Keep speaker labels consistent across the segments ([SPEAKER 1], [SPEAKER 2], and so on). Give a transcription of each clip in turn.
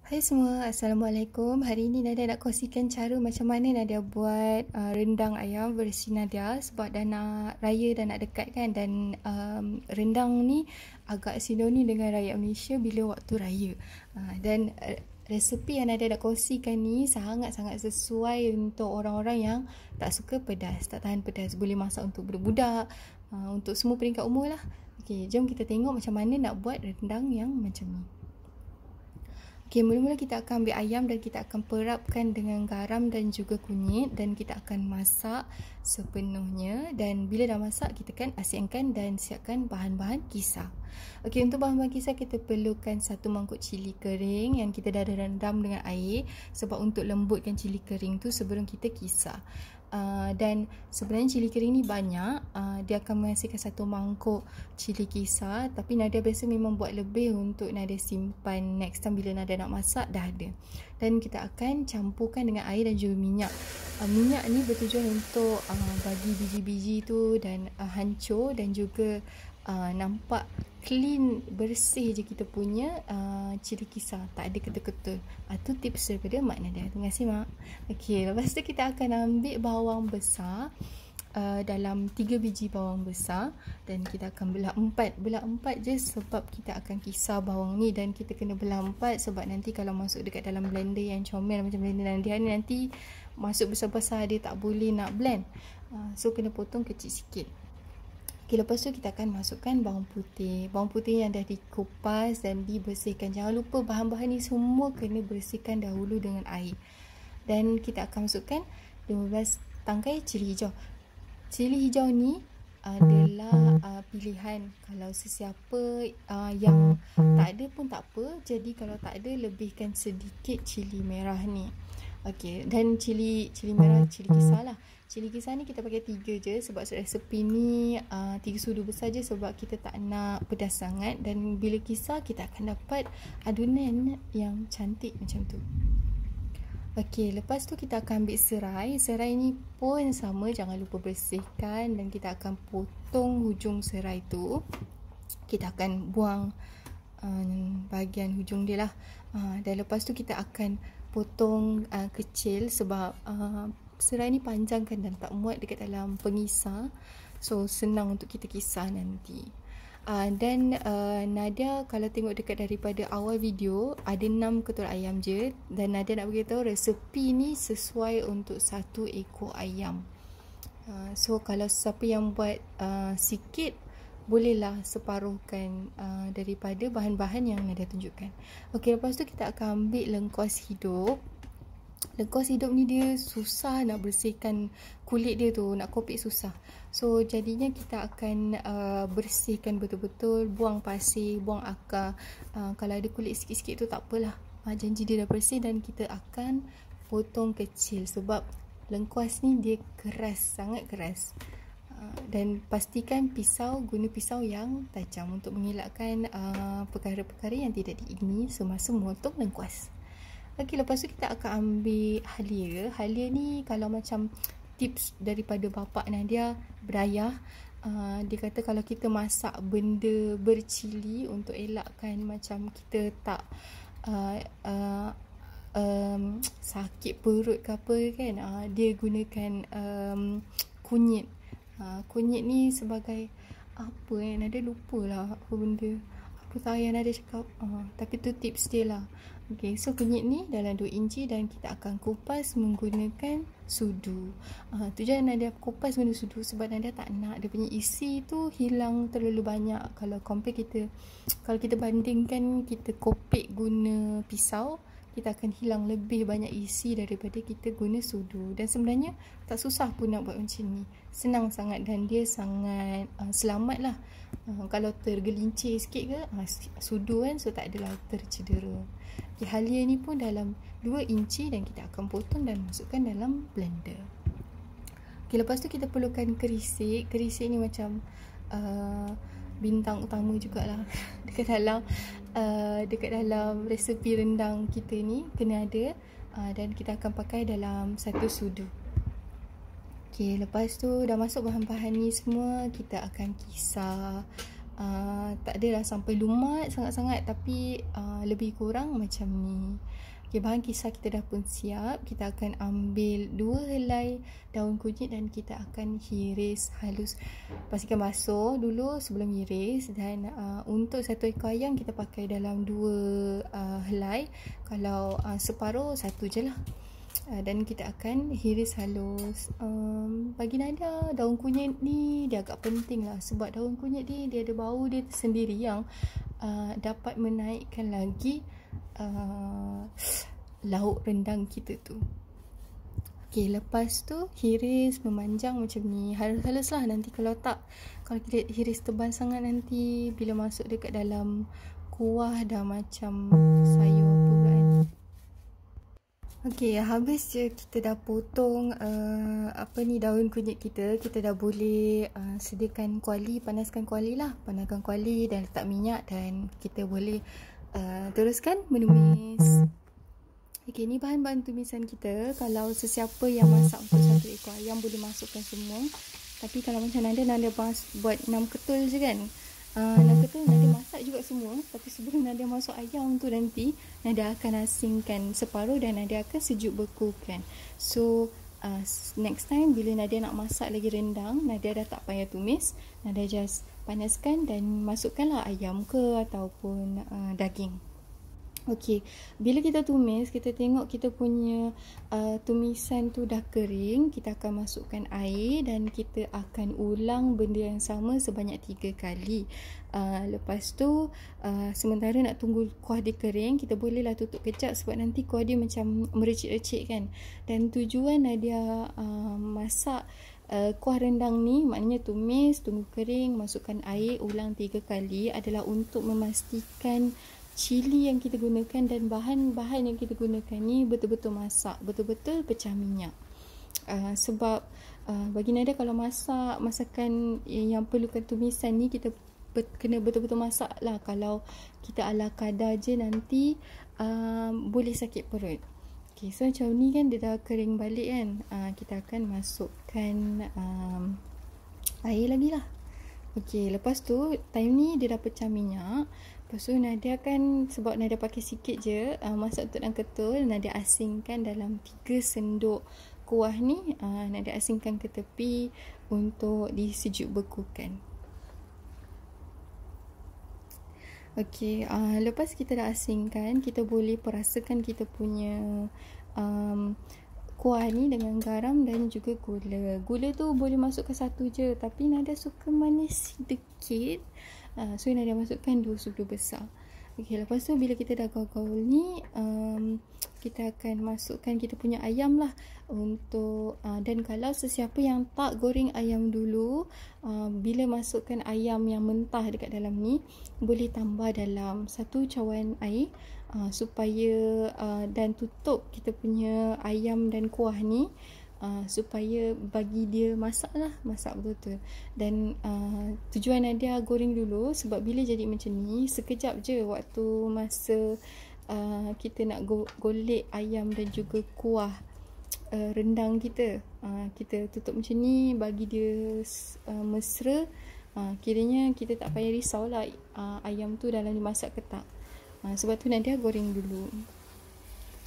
[SPEAKER 1] Hai semua, Assalamualaikum. Hari ini Nadia nak kongsikan cara macam mana Nadia buat rendang ayam versi Nadia sebab dah nak raya dan nak dekat kan, dan rendang ni agak sinonim dengan rakyat Malaysia bila waktu raya. Dan resepi yang Nadia nak kongsikan ni sangat-sangat sesuai untuk orang-orang yang tak suka pedas, tak tahan pedas. Boleh masak untuk budak-budak, untuk semua peringkat umur lah. Okey, jom kita tengok macam mana nak buat rendang yang macam ni. Okay, mula-mula kita akan ambil ayam dan kita akan perapkan dengan garam dan juga kunyit, dan kita akan masak sepenuhnya. Dan bila dah masak, kita akan asinkan dan siapkan bahan-bahan kisar. Okay, untuk bahan-bahan kisar kita perlukan 1 mangkuk cili kering yang kita dah rendam dengan air, sebab untuk lembutkan cili kering tu sebelum kita kisar. Dan sebenarnya cili kering ni banyak, dia akan menghasilkan 1 mangkuk cili kisar, tapi Nadia biasa memang buat lebih untuk Nadia simpan next time bila Nadia nak masak dah ada. Dan kita akan campurkan dengan air dan juga minyak. Minyak ni bertujuan untuk bagi biji-biji tu dan hancur, dan juga nampak clean, bersih je kita punya cili kisar, tak ada ketul-ketul. Itu tips daripada Mak Nadia. Terima kasih Mak. Okey, lepas tu kita akan ambil bawang besar, dalam 3 biji bawang besar, dan kita akan belah 4 je sebab kita akan kisar bawang ni, dan kita kena belah 4 sebab nanti kalau masuk dekat dalam blender yang comel macam blender Nadia ni, nanti masuk besar-besar dia tak boleh nak blend, so kena potong kecil sikit. Okay, lepas tu kita akan masukkan bawang putih. Bawang putih yang dah dikupas dan dibersihkan. Jangan lupa bahan-bahan ni semua kena bersihkan dahulu dengan air. Dan kita akan masukkan 15 tangkai cili hijau. Cili hijau ni adalah pilihan. Kalau sesiapa yang tak ada pun tak apa. Jadi kalau tak ada, lebihkan sedikit cili merah ni. Okey, dan cili merah, cili kisar lah. Cili kisar ni kita pakai 3 je sebab resepi ni 3 sudu besar je sebab kita tak nak pedas sangat. Dan bila kisar kita akan dapat adunan yang cantik macam tu. Okey, lepas tu kita akan ambil serai. Serai ni pun sama, jangan lupa bersihkan, dan kita akan potong hujung serai tu. Kita akan buang bahagian hujung dia lah. Dan lepas tu kita akan potong kecil sebab serai ni panjang kan dan tak muat dekat dalam pengisar, so senang untuk kita kisar nanti. Dan Nadia kalau tengok dekat daripada awal video ada 6 ketul ayam je, dan Nadia nak beritahu resepi ni sesuai untuk 1 ekor ayam. So kalau siapa yang buat sikit, bolehlah separuhkan daripada bahan-bahan yang Nadia tunjukkan. Okey, lepas tu kita akan ambil lengkuas hidup. Lengkuas hidup ni dia susah nak bersihkan kulit dia tu, nak kopek susah. So jadinya kita akan bersihkan betul-betul, buang pasir, buang akar. Kalau ada kulit sikit-sikit tu tak apalah, janji dia dah bersih. Dan kita akan potong kecil sebab lengkuas ni dia keras, sangat keras. Dan pastikan guna pisau yang tajam untuk mengelakkan perkara-perkara yang tidak diingini semasa memotong lengkuas. Okey, lepas tu kita akan ambil halia. Halia ni kalau macam tips daripada bapa Nadia, berayah, dia kata kalau kita masak benda bercili untuk elakkan macam kita tak sakit perut ke apa kan, dia gunakan kunyit. Kunyit ni sebagai apa Nadia lupalah apa benda, apa tahu yang Nadia cakap, tapi tu tips dia lah. Okay, so kunyit ni dalam 2 inci dan kita akan kupas menggunakan sudu. Tujuan Nadia kupas guna sudu sebab Nadia tak nak dia punya isi tu hilang terlalu banyak. Kalau kita bandingkan kita kopek guna pisau, kita akan hilang lebih banyak isi daripada kita guna sudu. Dan sebenarnya tak susah pun nak buat macam ni, senang sangat dan dia sangat selamat lah. Kalau tergelincir sikit ke sudu kan, so tak adalah tercedera. Okay, halia ni pun dalam 2 inci dan kita akan potong dan masukkan dalam blender. Okay, lepas tu kita perlukan kerisik. Kerisik ni macam bintang utama jugalah dekat dalam resepi rendang kita ni kena ada, dan kita akan pakai dalam 1 sudu. Okey, lepas tu dah masuk bahan-bahan ni semua, kita akan kisar Tak adalah sampai lumat sangat-sangat, tapi lebih kurang macam ni. Okay, bahan kisar kita dah pun siap. Kita akan ambil 2 helai daun kunyit dan kita akan hiris halus. Pastikan basuh dulu sebelum hiris. Dan untuk satu ekor ayam kita pakai dalam 2 helai. Kalau separuh, 1 je lah. Dan kita akan hiris halus. Bagi Nadia, daun kunyit ni dia agak penting lah, sebab daun kunyit ni dia ada bau dia sendiri yang dapat menaikkan lagi lauk rendang kita tu. Okay, lepas tu hiris memanjang macam ni, halus-halus lah. Nanti kalau kita hiris tebal sangat, nanti bila masuk dekat dalam kuah dah macam sayur apa kan. Okay, habis je kita dah potong daun kunyit kita. Kita dah boleh sediakan kuali, panaskan kuali lah. Panaskan kuali dan letak minyak dan kita boleh teruskan menumis. Okay, ni bahan-bahan tumisan kita. Kalau sesiapa yang masak untuk 1 ekor ayam boleh masukkan semua. Tapi kalau macam Nadia buat 6 ketul je kan. 6 ketul Nadia masak juga semua. Tapi sebelum Nadia masuk ayam tu nanti, Nadia akan asingkan separuh dan Nadia akan sejuk bekukan. So next time bila Nadia nak masak lagi rendang, Nadia dah tak payah tumis. Nadia just panaskan dan masukkanlah ayam ke ataupun daging. Okey, bila kita tumis, kita tengok kita punya tumisan tu dah kering, kita akan masukkan air dan kita akan ulang benda yang sama sebanyak 3 kali. Lepas tu, sementara nak tunggu kuah dia kering, kita bolehlah tutup kejap sebab nanti kuah dia macam merecik-recik kan. Dan tujuan Nadia masak kuah rendang ni, maknanya tumis, tunggu kering, masukkan air, ulang 3 kali adalah untuk memastikan cili yang kita gunakan dan bahan-bahan yang kita gunakan ni betul-betul masak, betul-betul pecah minyak. Sebab bagi Nadia kalau masakan yang perlukan tumisan ni, kita kena betul-betul masak lah. Kalau kita ala kadar je nanti boleh sakit perut. Okay, so macam ni kan dia dah kering balik kan. Kita akan masukkan air lagi lah. Okay, lepas tu time ni dia dah pecah minyak. Lepas tu Nadia kan, sebab Nadia pakai sikit je, masak untuk dalam ketul, Nadia asingkan dalam 3 sendok kuah ni. Nadia asingkan ke tepi untuk disejuk bekukan. Okey, lepas kita dah asingkan, kita boleh perasakan kita punya kuah ni dengan garam dan juga gula. Gula tu boleh masukkan 1 je, tapi Nadia suka manis sedikit. So Nadia masukkan 2 sudu besar. Okey, lepas tu bila kita dah gaul-gaul ni, kita akan masukkan kita punya ayam lah untuk dan kalau sesiapa yang tak goreng ayam dulu, bila masukkan ayam yang mentah dekat dalam ni, boleh tambah dalam 1 cawan air supaya dan tutup kita punya ayam dan kuah ni supaya bagi dia masak betul-betul. Dan tujuan Nadia goreng dulu sebab bila jadi macam ni, sekejap je waktu masa kita nak golek ayam dan juga kuah rendang kita. Kita tutup macam ni, bagi dia mesra. Kiranya kita tak payah risau lah ayam tu dalam dimasak ke tak. Sebab tu Nadia goreng dulu.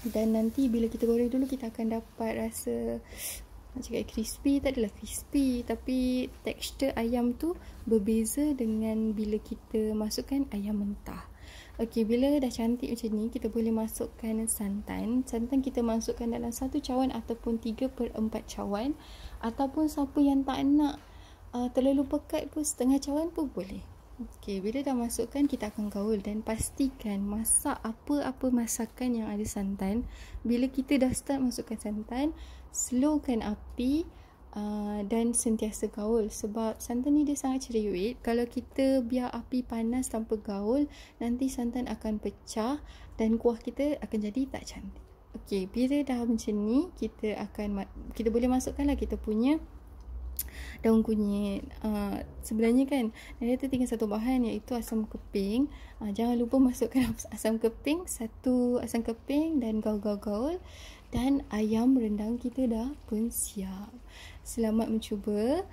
[SPEAKER 1] Dan nanti bila kita goreng dulu, kita akan dapat rasa, nak cakap crispy, tak adalah crispy, tapi tekstur ayam tu berbeza dengan bila kita masukkan ayam mentah. Okey, bila dah cantik macam ni, kita boleh masukkan santan. Santan kita masukkan dalam 1 cawan ataupun 3/4 cawan. Ataupun siapa yang tak nak terlalu pekat pun, setengah cawan pun boleh. Okey, bila dah masukkan, kita akan gaul dan pastikan masak apa-apa masakan yang ada santan. Bila kita dah start masukkan santan, slowkan api dan sentiasa gaul sebab santan ni dia sangat cerewet. Kalau kita biar api panas tanpa gaul, nanti santan akan pecah dan kuah kita akan jadi tak cantik. Okey, bila dah macam ni, kita boleh masukkanlah kita punya daun kunyit. Sebenarnya kan Nadia tu tinggal 1 bahan, iaitu asam keping. Jangan lupa masukkan asam keping, 1 asam keping dan gaul-gaul. Dan ayam rendang kita dah pun siap. Selamat mencuba.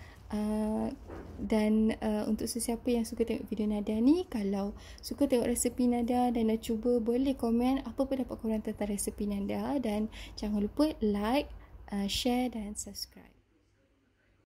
[SPEAKER 1] Dan untuk sesiapa yang suka tengok video Nadia ni, kalau suka tengok resepi Nadia dan nak cuba, boleh komen apa pendapat korang tentang resepi Nadia. Dan jangan lupa like, share dan subscribe.